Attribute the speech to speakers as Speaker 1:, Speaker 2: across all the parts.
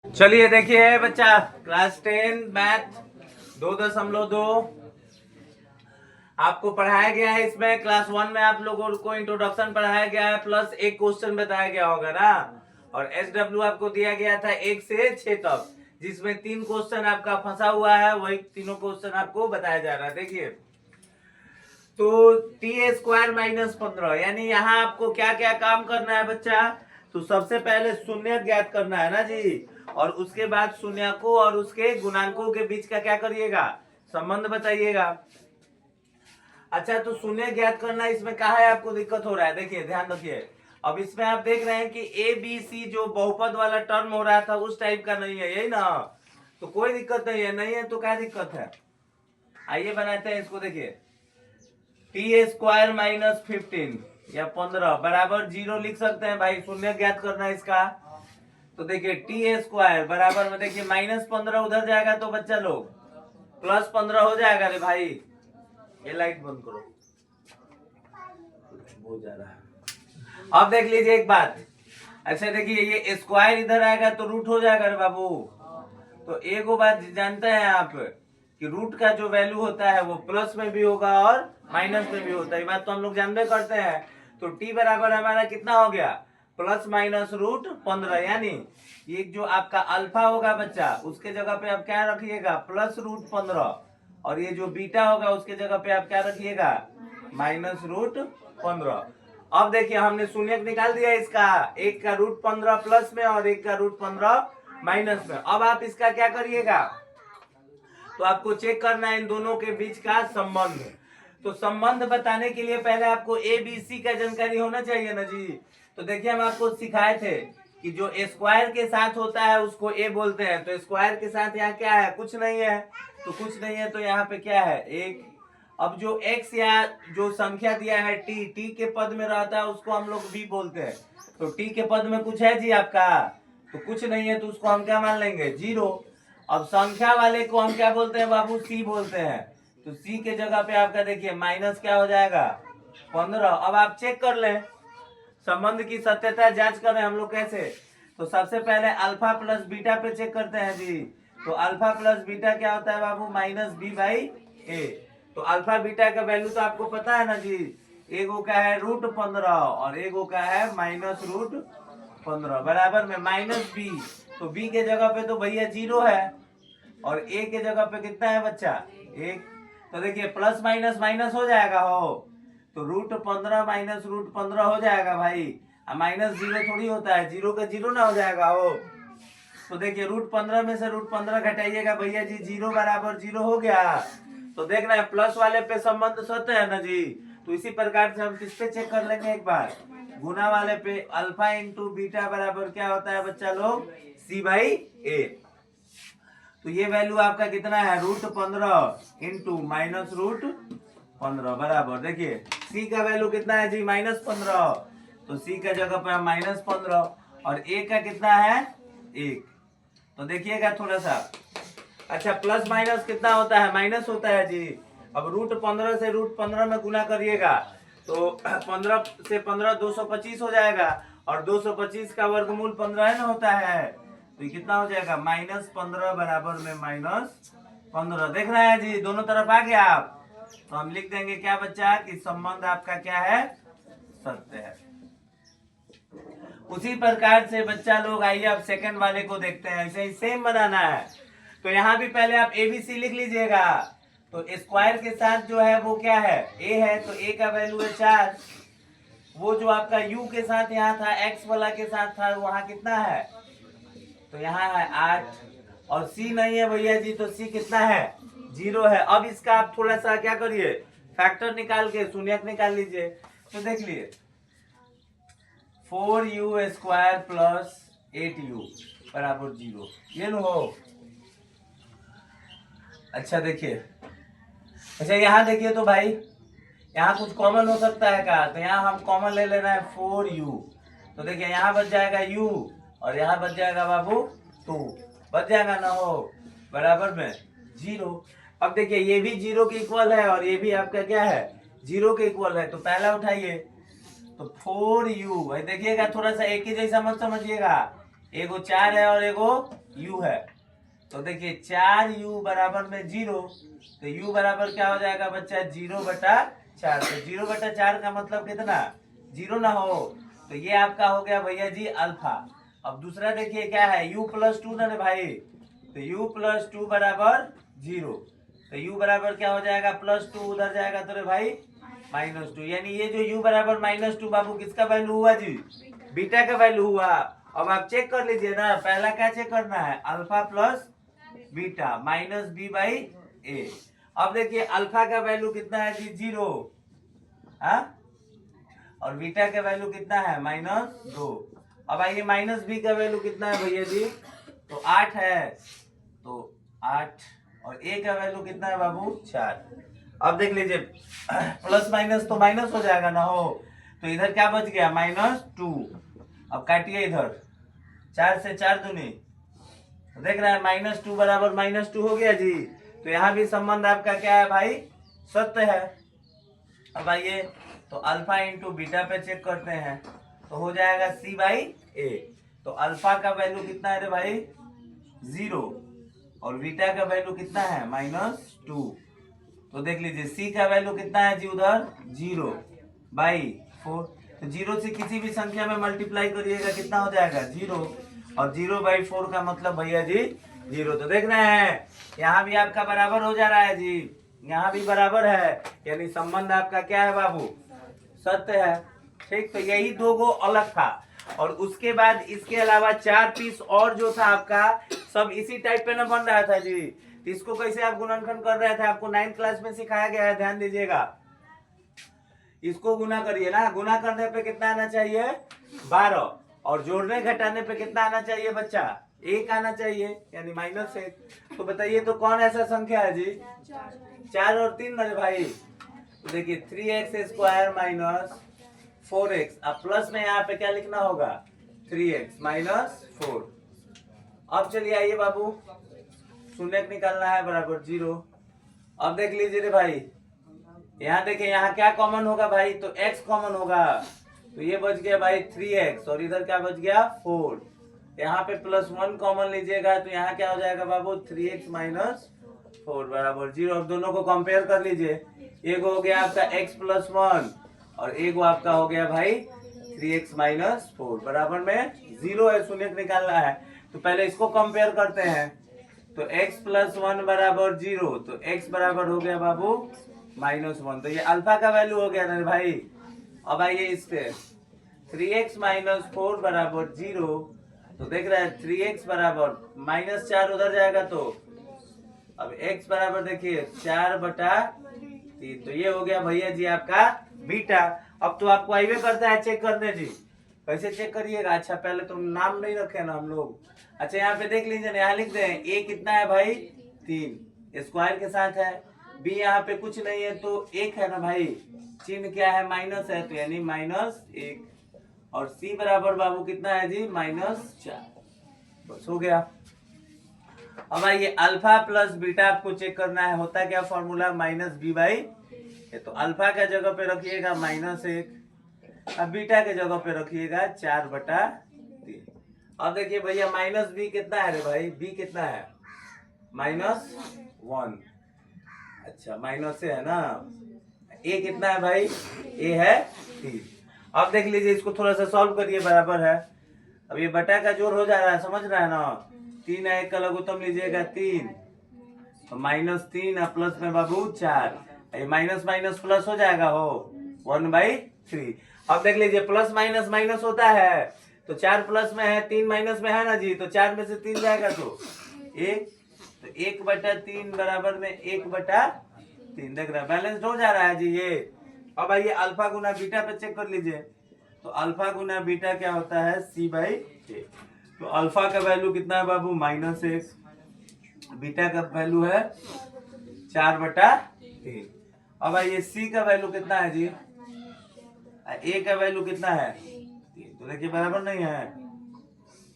Speaker 1: चलिए देखिए बच्चा, क्लास 10 मैथ 2.2 आपको पढ़ाया गया है। इसमें क्लास 1 में आप लोगों को इंट्रोडक्शन पढ़ाया गया है, प्लस एक क्वेश्चन बताया गया होगा ना। और SW आपको दिया गया था 1 से 6 तक, जिसमें 3 क्वेश्चन आपका फंसा हुआ है, वही तीनों क्वेश्चन आपको बताया जा रहा है। देखिए तो t² - 15, यानी यहाँ आपको क्या क्या काम करना है बच्चा। तो सबसे पहले शून्य ज्ञात करना है ना जी, और उसके बाद शून्य को और उसके गुणांकों के बीच का क्या करिएगा, संबंध बताइएगा। अच्छा, तो शून्य ज्ञात करना, इसमें कहा है आपको दिक्कत हो रहा है। देखिए ध्यान रखिए, अब इसमें आप देख रहे हैं कि ABC जो बहुपद वाला टर्म हो रहा था उस टाइप का नहीं है, यही ना। तो कोई दिक्कत नहीं है, नहीं है तो क्या दिक्कत है। आइए बनाते हैं इसको। देखिए t² - 15 या 15 बराबर 0 लिख सकते हैं भाई, शून्य ज्ञात करना है इसका। तो देखिए t² बराबर में, देखिए -15 उधर जाएगा तो बच्चा लोग +15 हो जाएगा रे भाई। ये लाइट बंद करो, बहुत जा रहा है। अब देख लीजिए एक बात, अच्छा देखिए ये स्क्वायर इधर आएगा तो रूट हो जाएगा रे बाबू। तो एक बात जानते हैं आप कि रूट का जो वैल्यू होता है वो प्लस में भी होगा और माइनस में भी होता है, ये बात तो हम लोग जानते करते हैं। तो t बराबर हमारा कितना हो गया, +-√15, यानी ये जो आपका अल्फा होगा बच्चा, उसके जगह पे आप क्या रखिएगा, +√15, और ये जो बीटा होगा उसके जगह पे आप क्या रखिएगा, -√15। अब देखिए हमने शून्य निकाल दिया इसका, एक का √15 प्लस में और एक का √15 माइनस में। अब आप इसका क्या करिएगा, तो आपको चेक करना है इन दोनों के बीच का संबंध। तो संबंध बताने के लिए पहले आपको ABC का जानकारी होना चाहिए ना जी। तो देखिए हम आपको सिखाए थे कि जो स्क्वायर के साथ होता है उसको A बोलते हैं। तो स्क्वायर के साथ यहाँ क्या है, कुछ नहीं है, तो कुछ नहीं है तो यहाँ पे क्या है, 1। अब जो x या जो संख्या दिया है t के पद में रहता है उसको हम लोग b बोलते हैं। तो t के पद में कुछ है जी आपका, तो कुछ नहीं है तो उसको हम क्या मान लेंगे, 0। अब संख्या वाले को हम क्या बोलते हैं बाबू, c बोलते हैं। तो c के जगह पे आपका देखिए माइनस क्या हो जाएगा, 15। अब आप चेक कर लें, संबंध की सत्यता जांच करें हम लोग कैसे। तो सबसे पहले अल्फा प्लस बीटा पे चेक करते हैं जी। तो अल्फा प्लस बीटा क्या होता है बाबू, -b/a। तो अल्फा बीटा का वैल्यू तो आपको पता है ना जी, एगो का है √15 और एगो का है -√15 बराबर में -b। तो b के जगह पे तो भैया 0 है और a के जगह पे कितना है बच्चा, 1। तो देखिए प्लस माइनस माइनस हो जाएगा हो, तो √15 - √15 हो जाएगा भाई। -0 थोड़ी होता है, 0 का 0 ना हो जाएगा हो। तो देखिए √15 में से √15 घटाइएगा भैया जी, 0 बराबर 0 हो गया। तो देखना है प्लस वाले पे संबंध सत्य है ना जी। तो इसी प्रकार से हम किस पे चेक कर लेंगे एक बार, गुना वाले पे। अल्फा इंटू बीटा बराबर क्या होता है बच्चा लोग, c/a। तो ये वैल्यू आपका कितना है, √15 इंटू -√15 बराबर, देखिए c का वैल्यू कितना है जी, -15। तो c का जगह पे हम -15 और a का कितना है, 1। तो देखिएगा थोड़ा सा, अच्छा प्लस माइनस कितना होता है, माइनस होता है जी। अब √15 से √15 में गुना करिएगा तो 15 से 15 225 हो जाएगा, और 225 का वर्गमूल 15 है ना होता है। तो ये कितना हो जाएगा, -15 बराबर में -15। देख रहे हैं जी, दोनों तरफ आ गया आप। तो हम लिख देंगे क्या बच्चा, कि संबंध आपका क्या है, सत्य है। उसी प्रकार से बच्चा लोग, आइए अब सेकंड वाले को देखते हैं, ऐसे ही सेम बनाना है। तो यहाँ भी पहले आप ABC लिख लीजिएगा। तो स्क्वायर के साथ जो है वो क्या है, a है, तो a का वैल्यू है 4। वो जो आपका u के साथ यहाँ था, x वाला के साथ था, वहां कितना है, तो यहाँ है 8। और c नहीं है भैया जी, तो c कितना है, 0 है। अब इसका आप थोड़ा सा क्या करिए, फैक्टर निकाल के शून्यक निकाल लीजिए। तो देख लिए 4u² + 8u बराबर 0, ये लो हो। अच्छा देखिए, अच्छा यहाँ देखिए तो भाई, यहाँ कुछ कॉमन हो सकता है का, तो यहाँ हम कॉमन ले लेना है 4u। तो देखिए यहाँ बच जाएगा u और यहाँ बच जाएगा बाबू 2, बच जाएगा ना हो, बराबर में 0। अब देखिए ये भी 0 के इक्वल है और ये भी आपका क्या है, 0 के इक्वल है। तो पहला उठाइए, तो 4u, देखिएगा थोड़ा सा एक ही जैसा मत समझिएगा, एगो 4 है और एगो u है। तो देखिए 4u बराबर में 0, तो u बराबर क्या हो जाएगा बच्चा 0/4। तो 0/4 का मतलब कितना 0 ना हो, तो ये आपका हो गया भैया जी अल्फा। अब दूसरा देखिए क्या है u+2 ना रे भाई, तो u+2 बराबर 0, तो u बराबर क्या हो जाएगा +2, उधर जाएगा तो रे भाई -2, यानी ये जो u बराबर -2 बाबू किसका वैल्यू हुआ जी, बीटा का वैल्यू हुआ। अब आप चेक कर लीजिए ना, पहला क्या चेक करना है अल्फा प्लस बीटा -b/a। अब देखिए अल्फा का वैल्यू कितना है जी 0, हाँ, और बीटा का वैल्यू कितना है -2। अब आइए -b का वैल्यू कितना है भैया जी, तो 8 है, तो 8, और a का वैल्यू कितना है बाबू 4। अब देख लीजिए प्लस माइनस तो माइनस हो जाएगा ना हो, तो इधर क्या बच गया -2। अब काटिए इधर, 4 से 4 दूनी, तो देख रहे हैं -2 बराबर -2 हो गया जी। तो यहाँ भी संबंध आपका क्या है भाई सत्य है। अब आइए तो अल्फा इंटू बीटा पे चेक करते हैं, तो हो जाएगा c/a। तो अल्फा का वैल्यू कितना है रे भाई 0, और बीटा का वैल्यू कितना है -2। तो देख लीजिए c का वैल्यू कितना है जी उधर 0/4। तो 0 से किसी भी संख्या में मल्टीप्लाई करिएगा कितना हो जाएगा 0, और 0/4 का मतलब भैया जी 0। तो देख रहे हैं यहाँ भी आपका बराबर हो जा रहा है जी, यहाँ भी बराबर है, यानी संबंध आपका क्या है बाबू सत्य है। ठीक, तो यही दो गो अलग था, और उसके बाद इसके अलावा 4 पीस और जो था आपका सब इसी टाइप पे ना बन रहा था जी। तो इसको कैसे आप गुणनखंड कर रहे थे आपको 9th क्लास में सिखाया गया है, ध्यान दीजिएगा। इसको गुना करिए ना, गुना करने पे कितना आना चाहिए 12, और जोड़ने घटाने पे कितना आना चाहिए बच्चा 1 आना चाहिए, यानी -1। तो बताइए तो कौन ऐसा संख्या है जी 4 और 3 मेरे भाई। तो देखिए 3x² - 4x, अब प्लस में यहाँ पे क्या लिखना होगा 3x - 4। अब चलिए आइए बाबू शून्य निकालना है बराबर 0। अब देख लीजिए रे भाई, यहाँ देखिए यहाँ क्या कॉमन होगा भाई, तो x कॉमन होगा, तो ये बच गया भाई 3x, और इधर क्या बच गया 4। यहाँ पे +1 कॉमन लीजिएगा, तो यहाँ क्या हो जाएगा बाबू 3x - 4 बराबर 0। अब दोनों को कंपेयर कर लीजिए, एक हो गया आपका x + 1, और एक वो आपका हो गया भाई 3x - 4 बराबर में 0 है, शून्य निकालना है। तो पहले इसको कंपेयर करते हैं, तो x + 1 बराबर 0, तो x बराबर हो गया बाबू -1, तो ये अल्फा का वैल्यू हो गया ना भाई। अब आइए इस पे 3x - 4 बराबर 0, तो देख रहे हैं 3x बराबर -4 उधर जाएगा, तो अब x बराबर देखिए 4/3, तो ये हो गया भैया जी आपका बीटा। अब तो आपको आइए करता है चेक करने जी, कैसे चेक करिएगा। अच्छा पहले तो नाम नहीं रखे ना हम लोग। अच्छा यहाँ पे देख लीजिए, यहाँ लिख दे a कितना है भाई 3 स्क्वायर के साथ है, b यहाँ पे कुछ नहीं है तो 1 है ना भाई, चिन्ह क्या है माइनस है, तो यानी -1, और c बराबर बाबू कितना है जी -4, बस हो गया। अब आइए अल्फा प्लस बीटा आपको चेक करना है, होता क्या फॉर्मूला -b/a। तो अल्फा के जगह पे रखिएगा -1, अब बीटा के जगह पे रखिएगा 4/3। अब देखिए भैया -b कितना है रे भाई, b कितना है -1, अच्छा माइनस से है ना, a कितना है भाई a है 3। अब देख लीजिए इसको थोड़ा सा सॉल्व करिए, बराबर है। अब ये बटा का जोड़ हो जा रहा है, समझ रहा है ना, 3 है, 1 का लघुत्तम लीजिएगा 3, तो -3 और प्लस में बाबू 4, ये माइनस माइनस प्लस हो जाएगा हो 1/3। अब देख लीजिए प्लस माइनस माइनस होता है, तो 4 प्लस में है 3 माइनस में है ना जी, तो 4 में से 3 जाएगा तो 1, तो 1/3 बराबर में 1/3, देख रहे हैं बैलेंस हो जा रहा है जी ये। अब आइए अल्फा गुना बीटा पे चेक कर लीजिए, तो अल्फा गुना बीटा क्या होता है c/a। तो अल्फा का वैल्यू कितना है बाबू -1, बीटा का वैल्यू है 4/3। अब आइए c का वैल्यू कितना है जी, a का वैल्यू कितना है 3, तो देखिए बराबर नहीं है,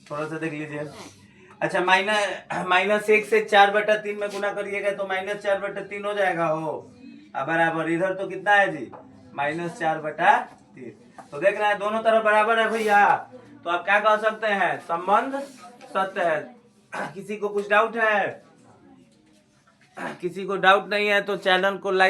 Speaker 1: थोड़ा सा देख लीजिए। अच्छा -1 से 4/3 में गुना करिएगा तो -4/3 हो जाएगा हो, अब बराबर इधर तो कितना है जी -4/3। तो देख रहे हैं दोनों तरफ बराबर है भैया, तो आप क्या कह सकते हैं संबंध सत्य है। किसी को कुछ डाउट है? किसी को डाउट नहीं है तो चैनल को लाइक